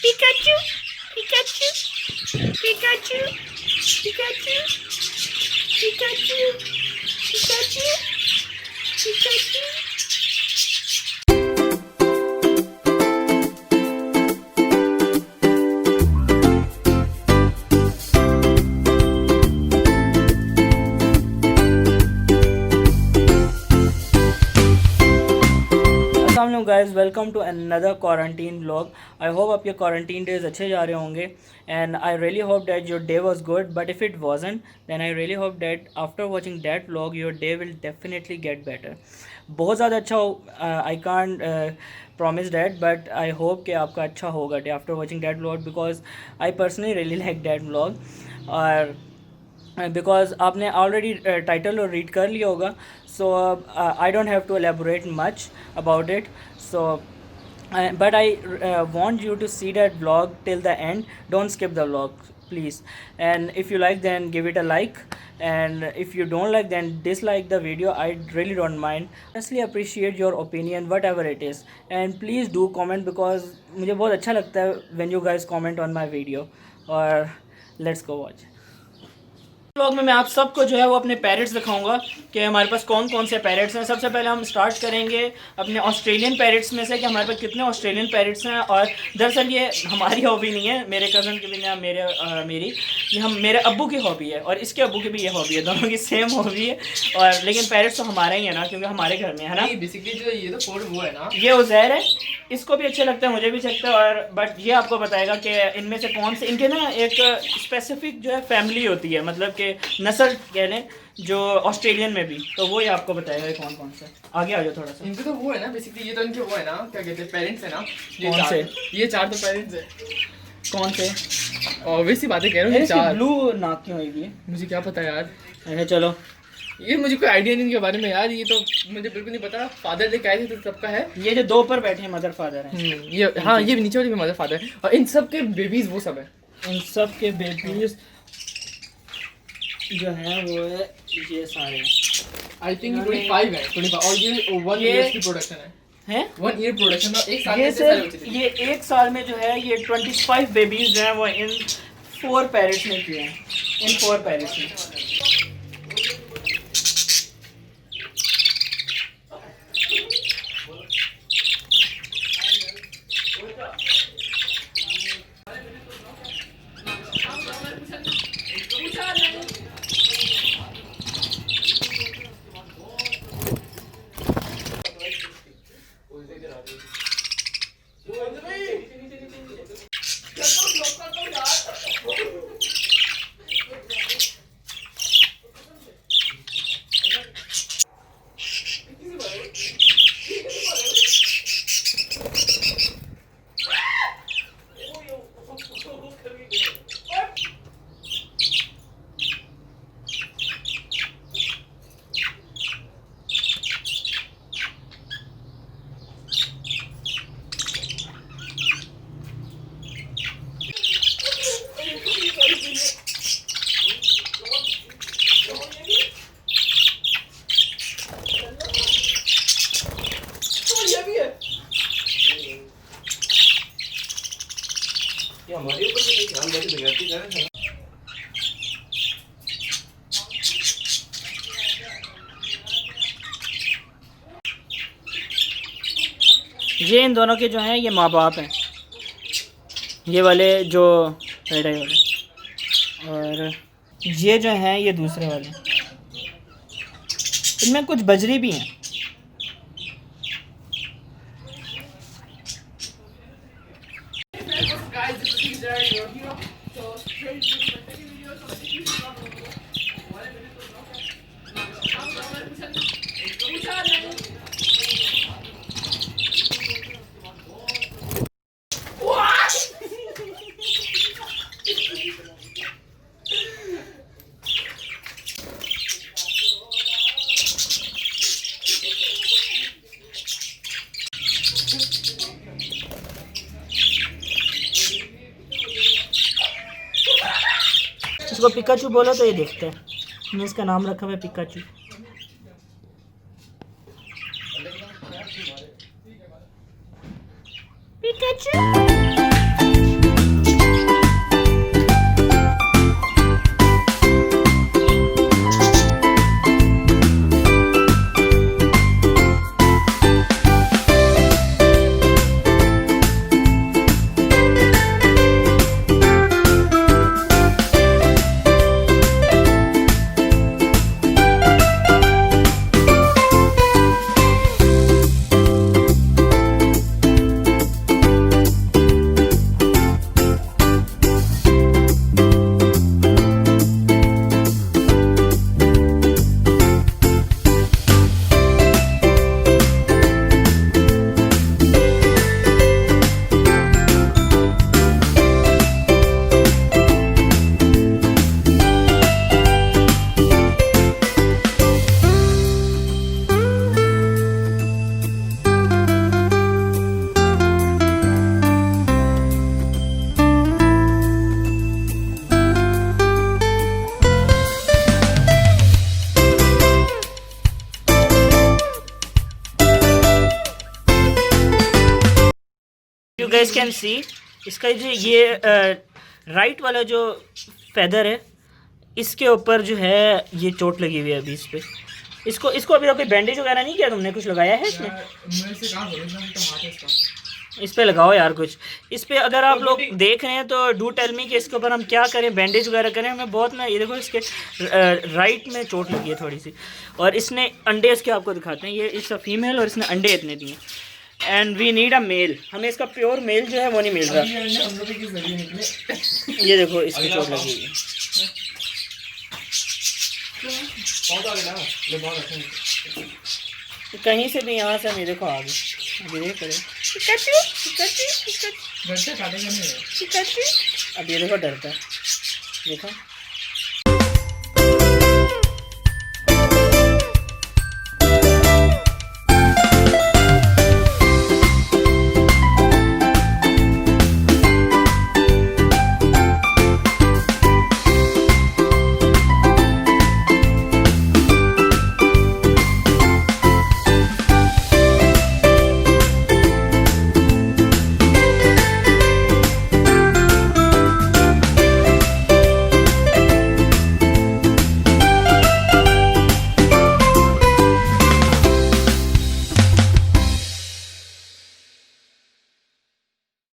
Pikachu, Pikachu, Pikachu, Pikachu, Pikachu, Pikachu, Pikachu. अस्सलाम guys, welcome to another quarantine vlog. I hope आपके quarantine days अच्छे जा रहे होंगे and I really hope that your day was good, but if it wasn't then I really hope that after watching that vlog your day will definitely get better. बहुत ज़्यादा अच्छा हो, I can't promise that, but I hope कि आपका अच्छा होगा day after watching that vlog, because I personally really like that vlog. और because आपने ऑलरेडी टाइटल और रीड कर लिया होगा, so I don't have to elaborate much about it. So but I want you to see that vlog till the end. Don't skip the vlog, please. And if you like, then give it a like, and if you don't like, then dislike the video. I really don't mind. Honestly appreciate your opinion, whatever it is, and please do comment, because मुझे बहुत अच्छा लगता है when you guys comment on my video. और let's go watch. Vlog में मैं आप सबको जो है वो अपने पैरेट्स दिखाऊंगा कि हमारे पास कौन कौन से पैरेट्स हैं। सबसे पहले हम स्टार्ट करेंगे अपने ऑस्ट्रेलियन पैरेट्स में से कि हमारे पास कितने ऑस्ट्रेलियन पैरेट्स हैं। और दरअसल ये हमारी हॉबी नहीं है, मेरे कज़न की भी नहीं, मेरी ये मेरे अब्बू की हॉबी है और इसके अब्बू की भी ये हॉबी है, दोनों की सेम हॉबी है। और लेकिन पैरेट्स तो हमारा ही है ना, क्योंकि हमारे घर में है ना। बेसिकली जो ये तो फोर वो है ना, ये उज़ैर है, इसको भी अच्छे लगता है, मुझे भी अच्छा लगता है। और बट ये आपको बताएगा कि इनमें से कौन से, इनके ना एक स्पेसिफिक जो है फैमिली होती है, मतलब कि नस्ल कह लें, जो ऑस्ट्रेलियन में भी, तो वो ही आपको बताएगा कौन कौन से। आगे आ जाओ थोड़ा सा। इनके तो वो है ना, बेसिकली ये तो इनके वो है ना, क्या कहते हैं, पेरेंट्स है ना। कौन से? ये चार तो पेरेंट्स है। कौन से? ऑब्वियस ही बातें कह रहा हूँ, ये चार। ब्लू नाक क्यों होगी? मुझे क्या पता यार। अच्छा चलो, ये मुझे कोई आइडिया नहीं इनके बारे में यार, ये तो मुझे बिल्कुल नहीं पता। फादर लेके आए थे तो सबका है। ये जो दो पर बैठे हैं मदर फादर हैं। ये हाँ, ये नीचे वाले भी मदर फादर है, और इन सब के बेबीज वो सब है। इन सब के बेबीज जो हैं वो है ये सारे। आई थिंक 25 है, 25, और ये 1 ईयर की प्रोडक्शन है। 1 ईयर प्रोडक्शन और एक साल ये में सिर्फ ये एक साल में जो है ये 25 बेबीज जो हैं वो इन 4 पैरेट्स ने किए हैं, इन 4 पैरेट्स ने। हमारे ऊपर तो नहीं ध्यान देते, बिगड़ती जा रहे हैं। ये इन दोनों के जो हैं ये माँ बाप हैं, ये वाले जो रेड आई वाले, और ये जो हैं ये दूसरे वाले। इनमें कुछ बजरी भी हैं। इसको पिकाचू बोलो तो ये देखते हैं। मैंने इसका नाम रखा हुआ है Pikachu. Pikachu. You guys can see, इसका जो ये राइट वाला जो फेदर है इसके ऊपर जो है ये चोट लगी हुई है अभी इस पे। इसको अभी तक कोई बैंडेज वगैरह नहीं किया तुमने? कुछ लगाया है इसमें? इस पे लगाओ यार कुछ। इस पे अगर आप लोग देख रहे हैं तो डू टेल मी कि इसके ऊपर हम क्या करें, बैंडेज वगैरह करें। हमें बहुत ना, ये देखो इसके राइट में चोट लगी है थोड़ी सी, और इसने अंडे इसके आपको दिखाते हैं, ये इसका फीमेल और इसने अंडे इतने दिए। And we need a male, हमें इसका प्योर मेल जो है वो नहीं मिल रहा। ये देखो इसकी चोट लगी हुई है। कहीं से भी, यहाँ से हम, ये देखो आगे अभी देख रहे, अब ये देखो डरता है, देखो